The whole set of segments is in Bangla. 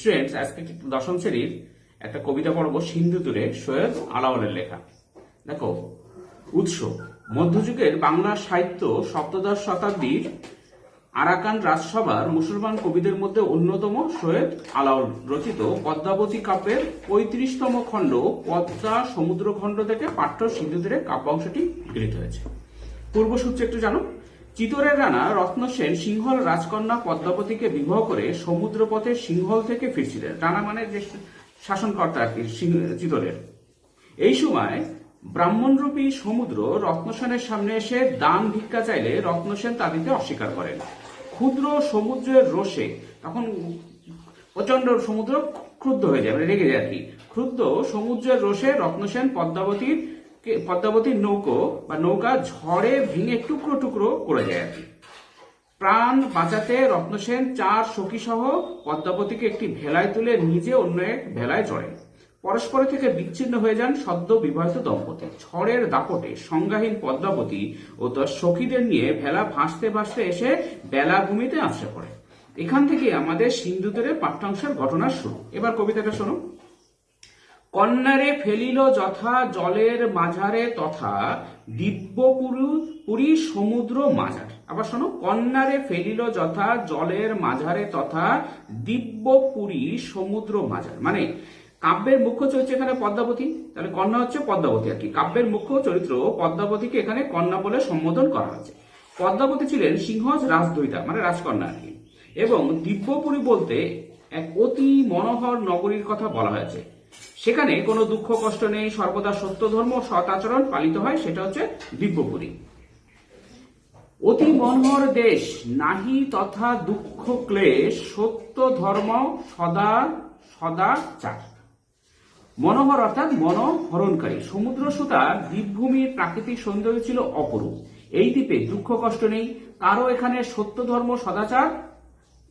স্টুডেন্টস, আজকে দশম শ্রেণীর একটা কবিতা পড়ব সিন্ধু তীরে সৈয়দ আলাওলের লেখা। দেখো, উৎস মধ্যযুগের বাংলা সাহিত্য সপ্তদশ শতাব্দীর আরাকান রাজসভার মুসলমান কবিদের মধ্যে অন্যতম সৈয়দ আলাওল রচিত পদ্মাবতী কাব্যের ৩৫তম খণ্ড পদ্মা সমুদ্র খণ্ড থেকে পাঠ্য সিন্ধু তীরে কাব্যাংশটি গৃহীত হয়েছে। পূর্বসূত্র একটু জানো। চিতোরের রানা রত্নসেন সিংহল রাজকন্যা পদ্মাবতীকে বিবাহ করে সমুদ্রপথে সিংহল থেকে ফিরছিলেন। রানা মানে যে শাসনকর্তা আর কি চিতোরের। এই সময় ব্রাহ্মণরূপী সমুদ্র রত্নসেনের সামনে এসে দান ভিক্ষা চাইলে রত্নসেন তা দিতে অস্বীকার করেন। ক্ষুদ্র সমুদ্রের রোষে, তখন প্রচন্ড সমুদ্র ক্রুদ্ধ হয়ে যায়, মানে রেগে যায় আর কি। ক্ষুদ্র সমুদ্রের রোষে রত্নসেন পদ্মাবতীর নৌকা ঝড়ে ভেঙে টুকরো টুকরো করে যায় আর কি। প্রাণ বাঁচাতে রত্নসেন 4 সখী সহ পদ্মাবতীকে একটি ভেলায় তুলে নিজে অন্য এক ভেলায় চড়েন। পরস্পর থেকে বিচ্ছিন্ন হয়ে যান সদ্য বিবাহিত দম্পতি। ঝড়ের দাপটে সংজ্ঞাহীন পদ্মাবতী ও তার সখীদের নিয়ে ভেলা ভাসতে ভাসতে এসে বেলাভূমিতে আশ্রয় পড়ে। এখান থেকে আমাদের সিন্ধু তীরে পাঠ্যাংশের ঘটনা শুরু। এবার কবিতাটা শোনো। কন্যারে ফেলিল যথা জলের মাঝারে তথা দিব্যপুরী সমুদ্র মাঝার। আবার শোনো, কন্যারে ফেলিল যথা জলের মাঝারে তথা দিব্যপুরী সমুদ্র মাঝার। মানে কাব্যের মুখ্য চরিত্র এখানে পদ্মাবতী, তাহলে কন্যা হচ্ছে পদ্মাবতী আর কি। কাব্যের মুখ্য চরিত্র পদ্মাবতীকে এখানে কন্যা বলে সম্বোধন করা হয়েছে। পদ্মাবতী ছিলেন সিংহজ রাজদয়িতা, মানে রাজকন্যা আর কি। এবং দিব্যপুরী বলতে এক অতি মনোহর নগরীর কথা বলা হয়েছে। সেখানে কোনো দুঃখ কষ্ট নেই, সর্বদা সত্য ধর্ম সৎ আচরণ পালিত হয়, সেটা হচ্ছে দিব্যপুরী। অতি মনোহর দেশ, নাহি তথা দুঃখ ক্লেশ, সত্য ধর্ম সদা সদাচার। মনোহর অর্থাৎ মনোহরণকারী। সমুদ্র সুতার দ্বীপভূমির প্রাকৃতিক সৌন্দর্য ছিল অপরূপ। এই দ্বীপে দুঃখ কষ্ট নেই, কারো এখানে সত্য ধর্ম সদাচার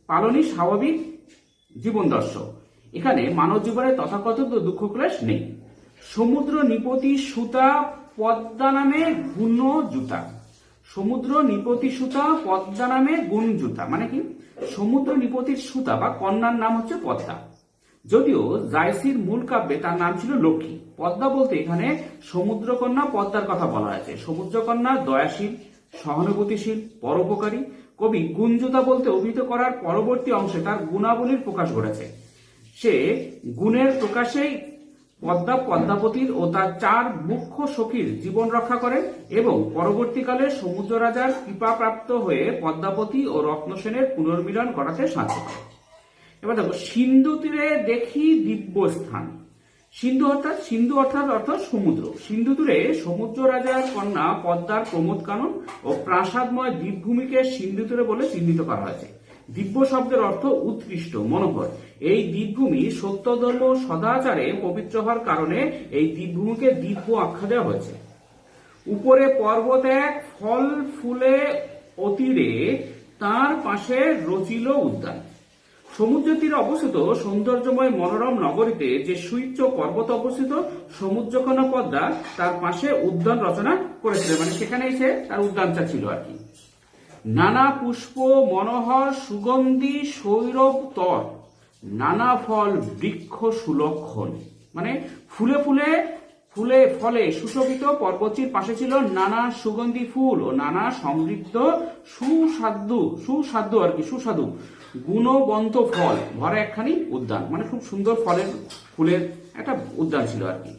পালনই স্বাভাবিক জীবন দর্শক। এখানে মানব জীবনে তথাকথিত দুঃখ ক্লেশ নেই। সমুদ্র নিপতি সুতা পদ্মা নামে গুণ জুতা। সমুদ্র নিপতি সুতা পদ্মা নামে গুণ জুতা মানে কি? সমুদ্র নিপতির সুতা বা কন্যার নাম হচ্ছে পদ্মা। যদিও জায়সির মূল কাব্যে তার নাম ছিল লক্ষ্মী। পদ্মা বলতে এখানে সমুদ্রকন্যা পদ্মার কথা বলা হয়েছে। সমুদ্রকন্যা দয়াশীল, সহানুভূতিশীল, পরোপকারী। কবি গুণজুতা বলতে অভিহিত করার পরবর্তী অংশে তার গুণাবলীর প্রকাশ ঘটেছে। সে গুণের প্রকাশেই পদ্মাবতীর ও তার 4 মুখ্য সখীর জীবন রক্ষা করেন এবং পরবর্তীকালে সমুদ্র রাজার কৃপাপ্রাপ্ত হয়ে পদ্মাবতী ও রত্নসেনের পুনর্মিলন ঘটাতে সাহায্য করে। এবার দেখো, সিন্ধু তীরে দেখি দিব্য স্থান। সিন্ধু অর্থাৎ সমুদ্র। সিন্ধু তীরে সমুদ্র রাজার কন্যা পদ্মার প্রমোদ কানন ও প্রাসাদময় দ্বীপভূমিকে সিন্ধু তীরে বলে চিহ্নিত করা হয়েছে। দিব্য শব্দের অর্থ উৎকৃষ্ট, মনোহর। এই দ্বীপভূমি সত্যধর্ম সদাচারে পবিত্র হওয়ার কারণে এই দ্বীপভূমিকে দিব্য আখ্যা দেওয়া হয়েছে। উপরে পর্বত এক, ফল ফুলে অতীরে, তার পাশে রচিল উদ্যান। সমুদ্র তীরে অবস্থিত সৌন্দর্যময় মনোরম নগরীতে যে সুউচ্চ পর্বত অবস্থিত, সমুদ্রকন্যা পদ্মা তার পাশে উদ্যান রচনা করেছিলেন, মানে সেখানেই সে তার উদ্যানটা ছিল আর কি। নানা পুষ্প মনোহর সুগন্ধি সৌরভ তর, নানা ফল বৃক্ষ সুলক্ষণ। মানে ফুলে ফলে সুশোভিত পর্বতটির পাশে ছিল নানা সুগন্ধি ফুল ও নানা সমৃদ্ধ সুস্বাদু গুণবন্ত ফল ভরা একখানি উদ্যান। মানে খুব সুন্দর ফুলের একটা উদ্যান ছিল আর কি।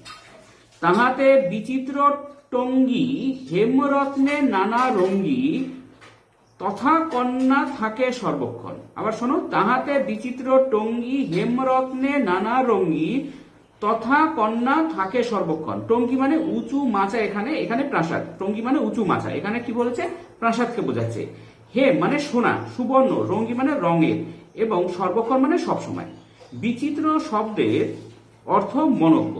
তাহাতে বিচিত্র টঙ্গী হেমরত্নে নানা রঙ্গী, তথা কন্যা থাকে সর্বক্ষণ। আবার শোনো, তাহাতে বিচিত্র টঙ্গী হেমরত্নে নানা রঙ্গী, তথা কন্যা থাকে সর্বক্ষণ। টঙ্গী মানে উঁচু মাচা, এখানে প্রাসাদ। টঙ্গী মানে উঁচু মাচা, এখানে কি বলেছে? প্রাসাদকে বোঝাচ্ছে। হেম মানে সোনা, সুবর্ণ, রঙ্গী মানে রঙের, এবং সর্বক্ষণ মানে সবসময়। বিচিত্র শব্দের অর্থ মনোজ্ঞ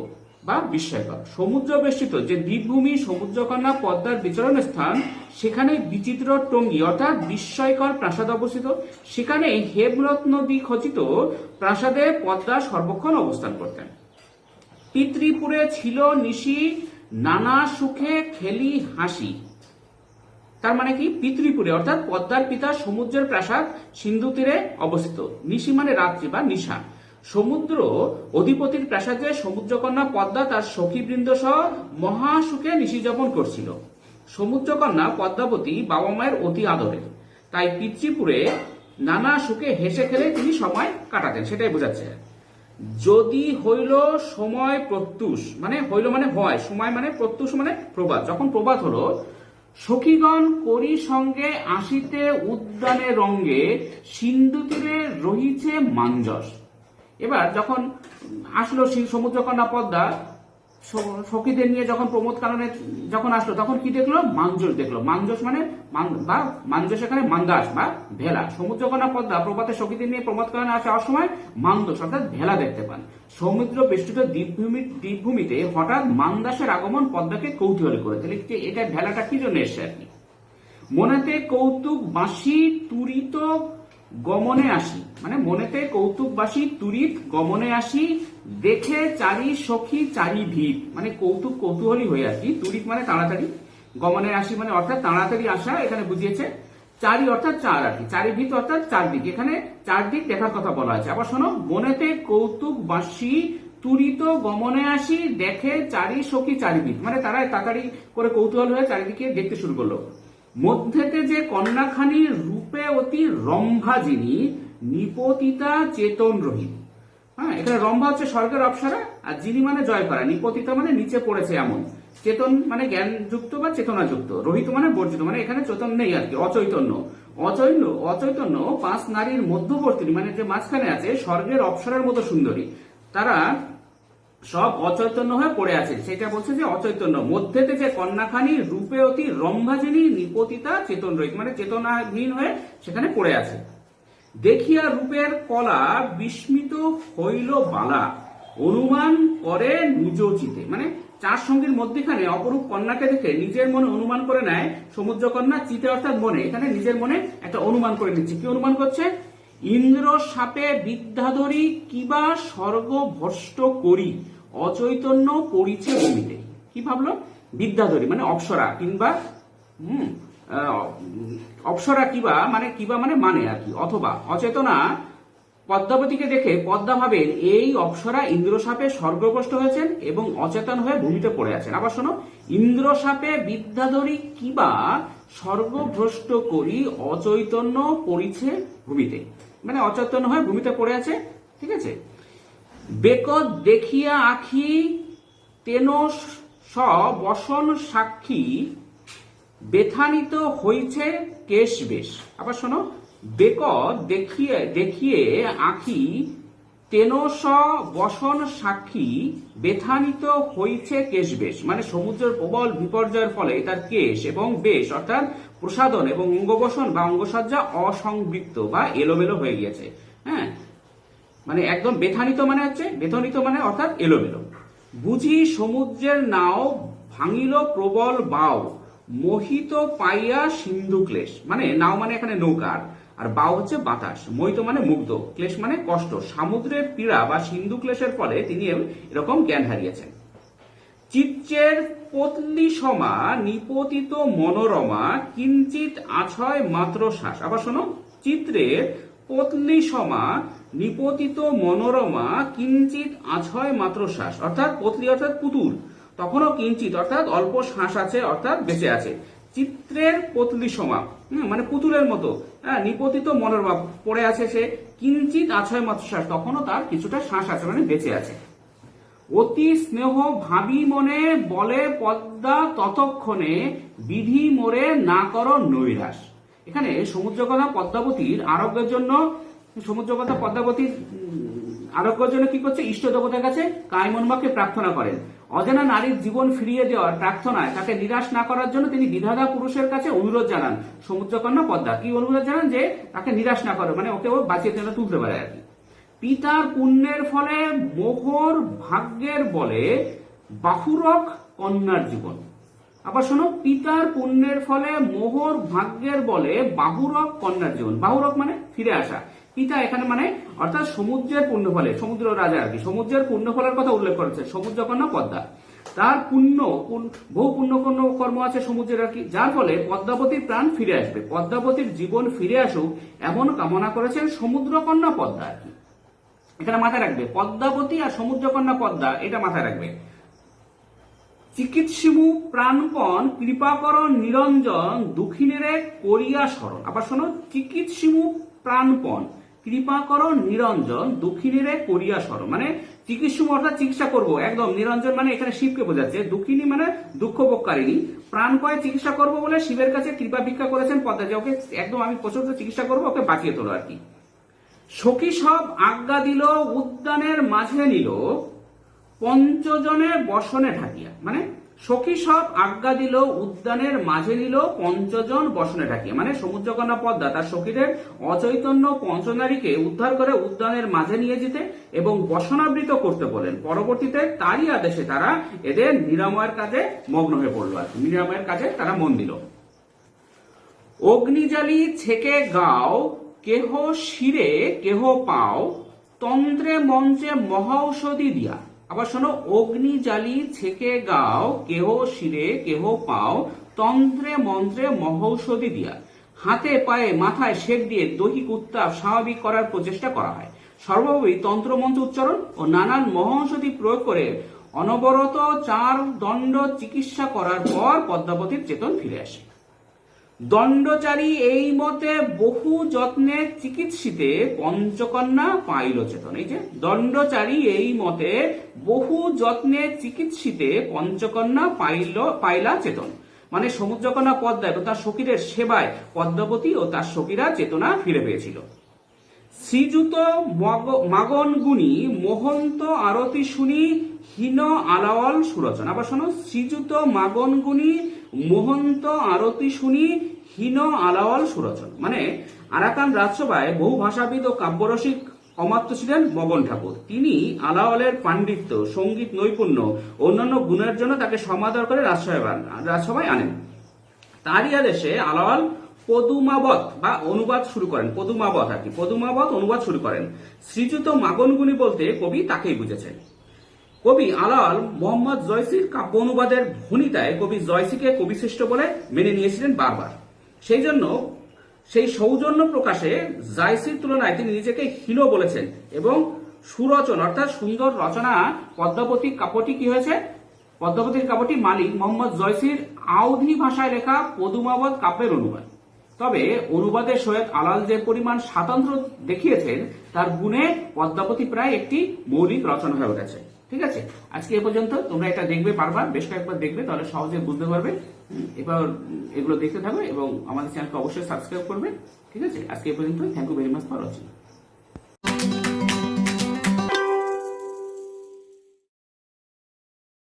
বা বিস্ময়কর। সমুদ্র বেষ্টিত যে দ্বীপভূমি সমুদ্রকন্যা পদ্মার বিচরণ স্থান, সেখানে বিচিত্র টঙ্গী অর্থাৎ বিস্ময়কর প্রাসাদ অবস্থিত। সেখানে হেমরত্ন দ্বি খচিত প্রাসাদে পদ্মা সর্বক্ষণ অবস্থান করতেন। পিতৃপুরে ছিল নিশি নানা সুখে খেলি হাসি। তার মানে কি? পিতৃপুরে অর্থাৎ পদ্মার পিতা সমুদ্রের প্রাসাদ সিন্ধু তীরে অবস্থিত। নিশি মানে রাত্রি বা নিশা। সমুদ্র অধিপতির প্রাসাদে সমুদ্রকন্যা পদ্মা তার সখীবৃন্দ সহ মহাসুখে নিশিযাপন করছিল। সমুদ্রকন্যা পদ্মাবতী বাবা মায়ের অতি আদরের, তাই পিতৃপুরে নানা সুখে হেসে খেলে তিনি সময় কাটাতেন, সেটাই বোঝাচ্ছে। যদি হইল সময় প্রত্যুষ, মানে হইল মানে হয়, সময় মানে প্রত্যুষ মানে প্রভাত, যখন প্রভাত হলো, সখীগণ করি সঙ্গে আসিতে উদ্যানে রঙ্গে সিন্ধু তীরে রহিছে মাঞ্জস। এবার যখন আসলো সমুদ্রকন্যা পদ্মা সখীদের নিয়ে যখন প্রমোদ কাননে যখন আসলো, তখন কি দেখলো? মাঞ্জস দেখলো। মাঞ্জস মানে বা মাঞ্জস এখানে মান্দাস বা ভেলা। সমুদ্রকন্যা পদ্মা প্রভাতে সখীদের নিয়ে প্রমোদ কাননে আসার সময় মান্দস অর্থাৎ ভেলা দেখতে পান। সমুদ্র বেষ্টিত দ্বীপভূমিতে হঠাৎ মান্দাসের আগমন পদ্মাকে কৌতূহলী করে তোলে। এটা ভেলাটা কি জন্য এসছে আর কি। মনেতে কৌতুক বাসি তুরিত গমনে আসি, মানে মনেতে কৌতুক বাসি তুরিত গমনে আসি, দেখে চারি সখী চারি ভিত, মানে কৌতুক কৌতূহলী হয়ে আসি। তুরিত মানে তাড়াতাড়ি, গমনে আসি মানে অর্থাৎ তাড়াতাড়ি আসা, এখানে বুঝিয়েছে। চারি অর্থাৎ চার আর কি, চারি ভিত অর্থাৎ চারদিক, এখানে চারদিক দেখার কথা বলা আছে। আবার শোনো, মনেতে কৌতুক বাসি তুরিত গমনে আসি, দেখে চারি সখী চারি ভিত, মানে তারা তাড়াতাড়ি করে কৌতূহল হয়ে চারিদিকে দেখতে শুরু করলো। মধ্যেতে যে কন্যাখানি রূপে অতি রম্ভা যিনি, নিপতিতা চেতন রহিত। হ্যাঁ, এখানে রম্ভা হচ্ছে স্বর্গের অপ্সরা, আর যিনি মানে জয় করা, নিপতিতা মানে নিচে পড়েছে এমন, চেতন মানে জ্ঞানযুক্ত বা চেতনাযুক্ত, রহিত মানে বর্জিত, মানে এখানে চেতন নেই আর কি, অচৈতন্য। অচৈতন্য পাঁচ নারীর মধ্যবর্তী, মানে যে মাঝখানে আছে, স্বর্গের অপ্সরার মতো সুন্দরী, তারা সব অচৈতন্য হয়ে পড়ে আছে, সেটা বলছে যে অচৈতন্য। মধ্যেতে যে কন্যাখানি রূপে অতি রম্ভাজিনী নিপতিতা চেতন রহিত, মানে চেতনাহীন হয়ে সেখানে পড়ে আছে। দেখিয়া রূপের কলা বিস্মিত হইল বালা, অনুমান করে নিজ চিতে, মানে চার সঙ্গীর মধ্যখানে অপরূপ কন্যাকে দেখে নিজের মনে অনুমান করে নেয় সমুদ্রকন্যা, চিতে অর্থাৎ মনে, এখানে নিজের মনে একটা অনুমান করে নিচ্ছে। কি অনুমান করছে? ইন্দ্র সাপে বিদ্যাধরী কিবা স্বর্গ ভ্রষ্ট করি, অচৈতন্য পরিচে ভূমিতে। কি ভাবলো? বিদ্যাধরী মানে অপ্সরা, কিংবা অপ্সরা কিবা মানে আর কি, অথবা অচেতনা পদ্মাবতীকে দেখে পদ্মা ভাবেন এই অপ্সরা ইন্দ্রসাপে স্বর্গভ্রষ্ট হয়েছেন এবং অচেতন হয়ে ভূমিতে পড়ে আছেন। আবার শোনো, ইন্দ্রসাপে বিদ্যাধরী কিবা স্বর্গভ্রষ্ট করি, অচৈতন্য পরিছে ভূমিতে, মানে অচৈতন্য হয়ে ভূমিতে পড়ে আছে। ঠিক আছে। বেকত দেখিয়া আখি তেন বসন সাক্ষী, বেথানিত হইছে কেশ বেশ। আবার শোনো, বেকত দেখিয়ে আখি তেন বসন সাক্ষী, বেথানিত হইছে কেশ বেশ, মানে সমুদ্রের প্রবল বিপর্যয়ের ফলে তার কেশ এবং বেশ অর্থাৎ প্রসাদন এবং অঙ্গবসন বা অঙ্গসজ্জা অসংবৃত্ত বা এলোমেলো হয়ে গিয়েছে। হ্যাঁ, মানে একদম বেথানিত মানে হচ্ছে, বেথনিত মানে অর্থাৎ এলোমেলো। বুঝি সমুদ্রের নাও ভাঙিল প্রবল বাও, মোহিত পাইয়া সিন্ধু ক্লেশ, মানে নাও মানে এখানে নৌকার, আর বাও হচ্ছে বাতাস, মোহিত মানে মুগ্ধ, ক্লেশ মানে কষ্ট। সমুদ্রের পীড়া বা সিন্ধু ক্লেশের ফলে তিনি এরকম জ্ঞান হারিয়েছেন। চিত্রের পতলি সমা নিপতিত মনোরমা, কিঞ্চিত আছয় মাত্র শ্বাস। আবার শোনো, চিত্রের পতলি সমা নিপতিত মনোরমা, কিঞ্চিত আছয় মাত্র শ্বাস, অর্থাৎ পতলি অর্থাৎ পুতুল, তখনও কিঞ্চিত অর্থাৎ অল্প শ্বাস আছে, অর্থাৎ বেঁচে আছে। চিত্রের পতলি সমা মানে পুতুলের মতো, নিপতিত মনোরমা পড়ে আছে সে, কিঞ্চিত আছয় মাত্র শ্বাস, তখনও তার কিছুটা শ্বাস আছে, মানে বেঁচে আছে। অতি স্নেহ ভাবি মনে বলে পদ্মা ততক্ষণে, বিধি মোরে না করো নৈরাশ। এখানে সমুদ্রকন্যা পদ্মাবতীর আরোগ্যের জন্য, সমুদ্রকন্যা পদ্মাবতীর আরোগ্যের জন্য কি করছে? ইষ্ট দেবতার কাছে কায়মনবাকে প্রার্থনা করেন। অজানা নারীর জীবন ফিরিয়ে দেওয়ার প্রার্থনায় তাকে নিরাশ না করার জন্য তিনি বিধাতা পুরুষের কাছে অনুরোধ জানান। সমুদ্রকন্যা পদ্মা কি অনুরোধ জানান? যে তাকে নিরাশ না করে, মানে ওকে ও বাঁচিয়ে যেন তুলতে পারে আর কি। পিতার পুণ্যের ফলে মোহর ভাগ্যের বলে বাহুরক কন্যার জীবন। আবার শোনো, পিতার পুণ্যের ফলে মোহর ভাগ্যের বলে বাহুরক কন্যার জীবন। বাহুরক মানে ফিরে আসা, পিতা এখানে মানে অর্থাৎ সমুদ্রের পুণ্য ফলে, সমুদ্র রাজা আর কি, সমুদ্রের পুণ্য ফলের কথা উল্লেখ করেছে সমুদ্রকন্যা পদ্মা। তার বহু পুণ্য কর্ম আছে সমুদ্রের আর কি, যার ফলে পদ্মাবতীর প্রাণ ফিরে আসবে, পদ্মাবতীর জীবন ফিরে আসুক এমন কামনা করেছেন সমুদ্রকন্যা পদ্মা আর কি। এখানে মাথায় রাখবে পদ্মাবতী আর সমুদ্রকন্যা পদ্মা, এটা মাথায় রাখবে। চিকিৎসিমু প্রাণপণ কৃপাকরণ নিরঞ্জন দুঃখিনেরে করিয়া স্মরণ। আবার শোনো, চিকিৎসিমু প্রাণপণ কৃপাকরণ নিরঞ্জন দুঃখিনীরে করিয়া স্মরণ, মানে চিকিৎসুম অর্থাৎ চিকিৎসা করব একদম, নিরঞ্জন মানে এখানে শিবকে বোঝাচ্ছে, দুঃখিনী মানে দুঃখ ভোগকারিণী, প্রাণপণে চিকিৎসা করব বলে শিবের কাছে কৃপা ভিক্ষা করেছেন পদ্মা, যে ওকে একদম আমি প্রচুর চিকিৎসা করবো, ওকে বাঁচিয়ে তোলো আর কি। সখী সব আজ্ঞা দিল উদ্যানের মাঝে নিল পঞ্চজনে বসনে ঢাকিয়া, মানে সখী সব আজ্ঞা দিল উদ্যানের মাঝে নিল পঞ্চজন বসনে ঢাকিয়া, মানে সমুদ্রকন্যা পদ্মা তার সখীদের অচৈতন্য পঞ্চনারীকে উদ্ধার করে উদ্যানের মাঝে নিয়ে যেতে এবং বসনাবৃত করতে বলেন। পরবর্তীতে তারই আদেশে তারা এদের নিরাময়ের কাজে মগ্ন হয়ে পড়লো আর কি, নিরাময়ের কাজে তারা মন দিল। অগ্নিজালি ছেকে গাও কেহ শিরে কেহ পাও তন্ত্রে মন্ত্রে মহাঔষধি দিয়া। আবার শোনো, অগ্নি জালি ছেকে গাও কেহ শিরে কেহ পাও তন্ত্রে মন্ত্রে মহৌষধি দিয়া। হাতে পায়ে মাথায় সেক দিয়ে দৈহিক উত্তাপ স্বাভাবিক করার প্রচেষ্টা করা হয়। সর্বভাবেই তন্ত্রমন্ত্র উচ্চারণ ও নানান মহৌষধি প্রয়োগ করে অনবরত 4 দণ্ড চিকিৎসা করার পর পদ্মাবতীর চেতন ফিরে আসে। দণ্ডচারী এই মতে বহু যত্নে চিকিৎসিতে পঞ্চকন্যা পাইল চেতন। এই যে দণ্ডচারী এই মতে বহু যত্নে চিকিৎসিতে পঞ্চকন্যা পাইলা চেতন, মানে সমুদ্রকন্যা পদ্মা এবং তার সখীদের সেবায় পদ্মাবতী ও তার সখীরা চেতনা ফিরে পেয়েছিল। শ্রীযুত মাগন গুণী মোহন্ত আরতি শুনি হীন আলাওয়াল সুরচন। আবার শোনো, শ্রীযুত মাগন গুণী মোহন্ত আরতি শুনি হীন আলাওয়াল সুরচন, মানে আরাকান রাজসভায় বহু ভাষাবিদ ও কাব্যরসিক অমাত্য ছিলেন মগন ঠাকুর। তিনি আলাওয়ালের পাণ্ডিত্য, সঙ্গীত নৈপুণ্য, অন্যান্য গুণের জন্য তাকে সমাদর করে রাজসভায় আনেন। তারই আদেশে আলাওয়াল পদুমাবত বা অনুবাদ শুরু করেন, পদুমাবত আর কি, পদুমাবত অনুবাদ শুরু করেন। শ্রীযুত মাগনগুনি বলতে কবি তাকেই বুঝেছেন। কবি আলাওয়াল মোহাম্মদ জয়সির কাব্য অনুবাদের ভনিতায় কবি জয়সিকে কবিশ্রেষ্ঠ বলে মেনে নিয়েছিলেন বারবার। সেই জন্য সেই সৌজন্য প্রকাশে জয়সির তুলনায় তিনি নিজেকে হীন বলেছেন এবং সুরচন অর্থাৎ সুন্দর রচনা পদ্মাবতী কাব্যটি কি হয়েছে, পদ্মাবতীর কাব্যটি মালিক মোহাম্মদ জয়সির আউধি ভাষায় লেখা পদুমাবত কাব্যের অনুবাদ। তবে অনুবাদের সহিত আলাল যে পরিমাণ স্বাতন্ত্র্য দেখিয়েছেন তার গুণে পদ্মাবতী প্রায় একটি মৌলিক রচনা হয়ে উঠেছে। ঠিক আছে, আজকে এ পর্যন্ত। তোমরা এটা দেখবে পারবার, বেশ কয়েকবার দেখবে, তাহলে সহজে বুঝতে পারবে। এবার এগুলো দেখতে থাকবে এবং আমাদের চ্যানেলকে অবশ্যই সাবস্ক্রাইব করবে। ঠিক আছে, আজকে এ পর্যন্ত। Thank you very much for watching.